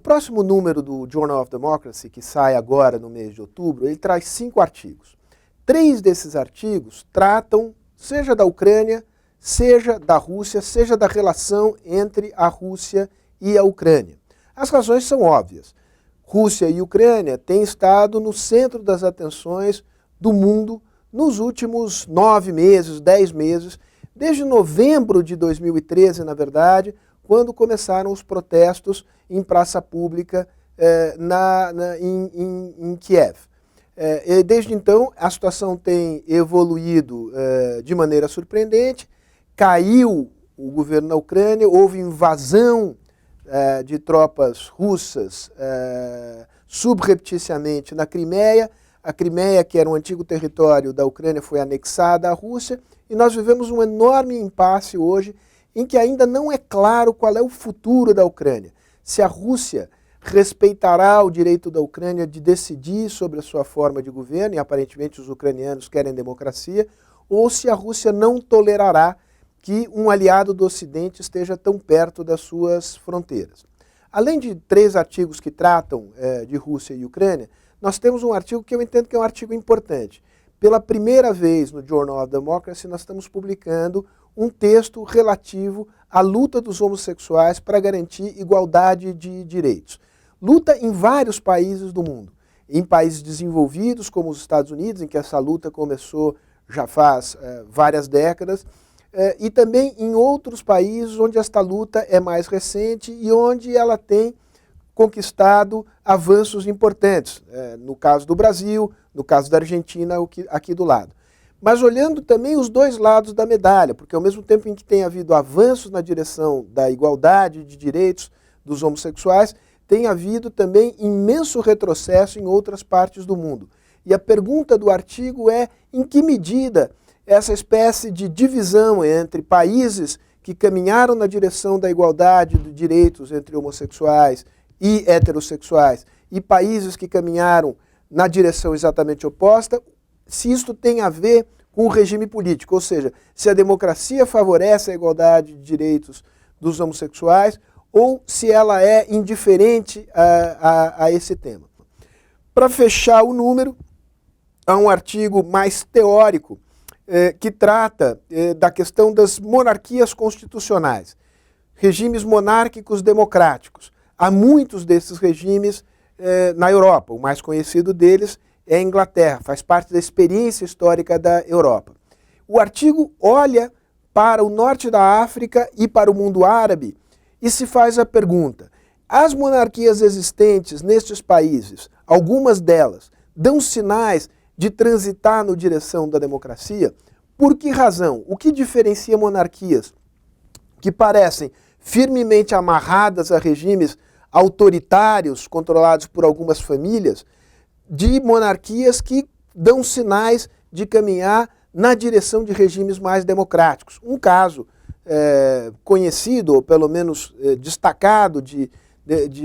próximo número do Journal of Democracy, que sai agora no mês de outubro, ele traz 5 artigos. 3 desses artigos tratam, seja da Ucrânia, seja da Rússia, seja da relação entre a Rússia e a Ucrânia. As razões são óbvias. Rússia e Ucrânia têm estado no centro das atenções do mundo nos últimos 9 meses, 10 meses, desde novembro de 2013, na verdade, quando começaram os protestos em praça pública em Kiev. E desde então, a situação tem evoluído de maneira surpreendente, caiu o governo na Ucrânia, houve invasão de tropas russas subrepticiamente na Crimeia. A Crimeia, que era um antigo território da Ucrânia, foi anexada à Rússia, e nós vivemos um enorme impasse hoje em que ainda não é claro qual é o futuro da Ucrânia. Se a Rússia respeitará o direito da Ucrânia de decidir sobre a sua forma de governo, e aparentemente os ucranianos querem democracia, ou se a Rússia não tolerará que um aliado do Ocidente esteja tão perto das suas fronteiras. Além de 3 artigos que tratam de Rússia e Ucrânia, nós temos um artigo que eu entendo que é um artigo importante. Pela primeira vez no Journal of Democracy, nós estamos publicando um texto relativo à luta dos homossexuais para garantir igualdade de direitos. Luta em vários países do mundo. Em países desenvolvidos, como os Estados Unidos, em que essa luta começou já faz várias décadas, e também em outros países onde esta luta é mais recente e onde ela tem conquistado avanços importantes, no caso do Brasil, no caso da Argentina, aqui do lado. Mas olhando também os 2 lados da medalha, porque ao mesmo tempo em que tem havido avanços na direção da igualdade de direitos dos homossexuais, tem havido também imenso retrocesso em outras partes do mundo. E a pergunta do artigo é em que medida essa espécie de divisão entre países que caminharam na direção da igualdade de direitos entre homossexuais e heterossexuais e países que caminharam na direção exatamente oposta, se isto tem a ver com o regime político, ou seja, se a democracia favorece a igualdade de direitos dos homossexuais ou se ela é indiferente a esse tema. Para fechar o número, há um artigo mais teórico que trata da questão das monarquias constitucionais, regimes monárquicos democráticos. Há muitos desses regimes na Europa, o mais conhecido deles é a Inglaterra, faz parte da experiência histórica da Europa. O artigo olha para o norte da África e para o mundo árabe e se faz a pergunta: as monarquias existentes nestes países, algumas delas, dão sinais de transitar na direção da democracia? Por que razão? O que diferencia monarquias que parecem firmemente amarradas a regimes autoritários controlados por algumas famílias, de monarquias que dão sinais de caminhar na direção de regimes mais democráticos? Um caso conhecido, ou pelo menos destacado, de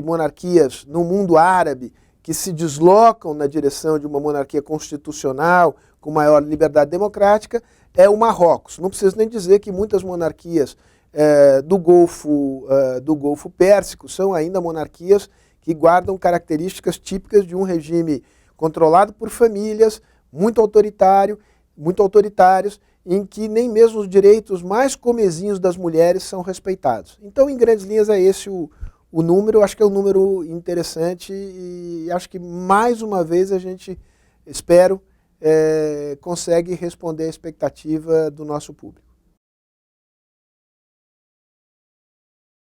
monarquias no mundo árabe que se deslocam na direção de uma monarquia constitucional com maior liberdade democrática é o Marrocos. Não preciso nem dizer que muitas monarquias do Golfo Pérsico são ainda monarquias que guardam características típicas de um regime controlado por famílias, muito autoritários, em que nem mesmo os direitos mais comezinhos das mulheres são respeitados. Então, em grandes linhas, é esse o número. Eu acho que é um número interessante e acho que, mais uma vez, a gente, espero, consegue responder à expectativa do nosso público.